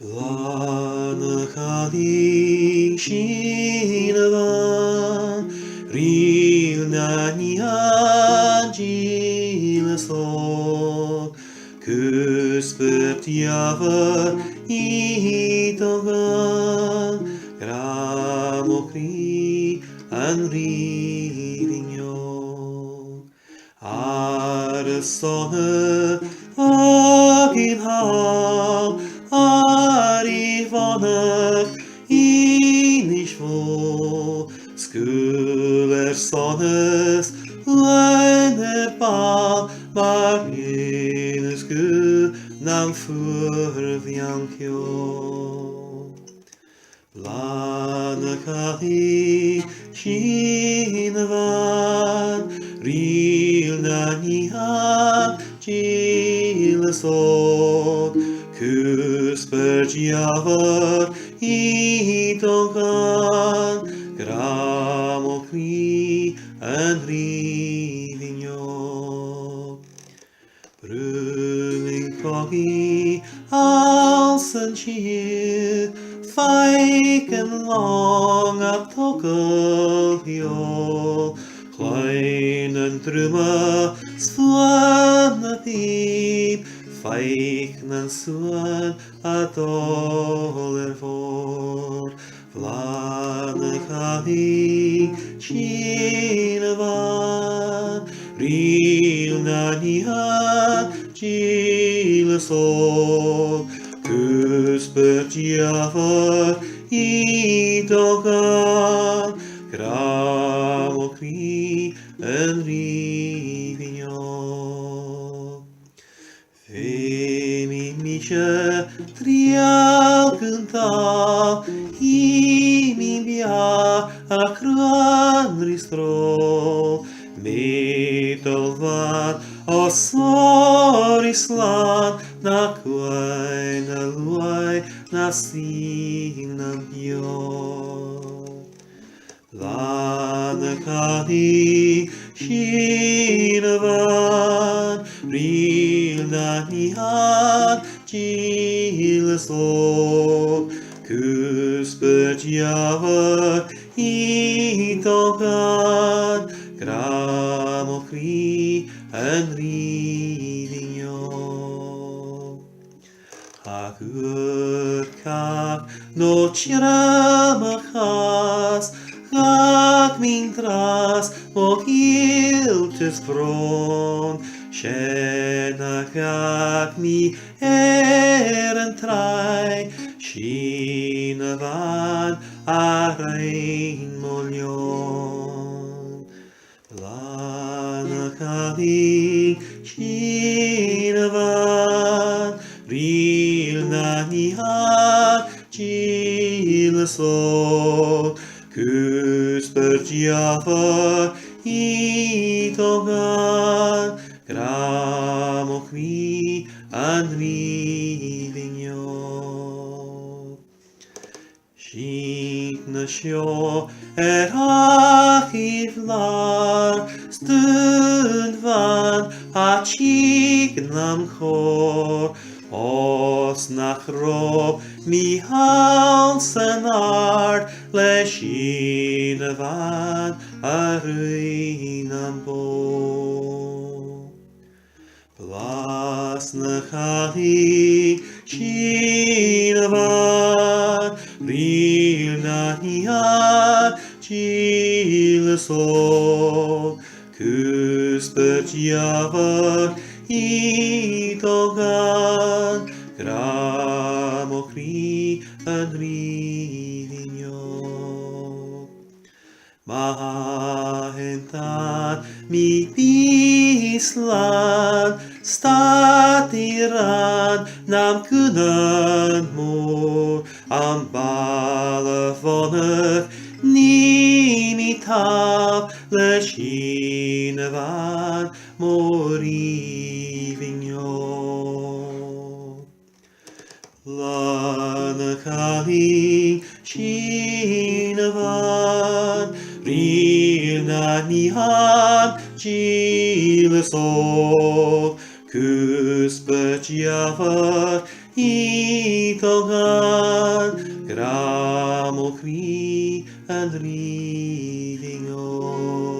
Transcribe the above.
Blàth Gaoth Sine Bhan, Reul na nighean dìleas, Cuspair dìomhair againn, Gràdh and rìbhinn. Àros sona againn thall, Àirigh innis Sgaoil sonas, uainn mar innis nam fuar-bheann. Blàth Gaoth Sine Bhan, Reul na nighean dìleas, Cuspair dìomhair againn, Gràdh and rìbhinn. Brúling cogi als an siad, Feiceann long a togal heol, Chlein an druma fuan a thib, Feicn an suan a dol fór. Blàth Gaoth Sine Bhan, Reul na nighean dìleas, Cuspair dìomhair againn, Gràdh and rìbhinn. Femi misha trialcan thall, mi bia a cruan ristrol, Dh'fhàg Islay na uainn na Sine Bhàn. Blàth Gaoth Sine Bhan, Reul na nighean dìleas, Cuspair dìomhair againn, Gràdh and rìbhinn. Gaoir-cath no tramachas, Gach min dras o giltes bron, Sena gach mi an trai, Sìne Bhàn againn molion. Blàth Gaoth Sine Bhan, Reul na nighean dìleas, Cuspair dìomhair againn, Gràdh and rìbhinn. Shin na seo achiflar, Dh'fhàg a nam chor, Os nach rob mi hals an ard, le Sìne Bhàn Àirigh am bo. Blàth Gaoth Sine Bhan, Reul na nighean dìleas, Cuspair dìomhair againn, Gràdh and rìbhinn. Mhonaidh mi Islay, Stadiran nam cynnan môr, am Lagavulin ni mi taf, le Sìne Bhàn rìbhinn. Blàth Gaoth Sine Bhan, Reul na nighean dìleas, Cuspair giafar I togan gram o cri and reading on.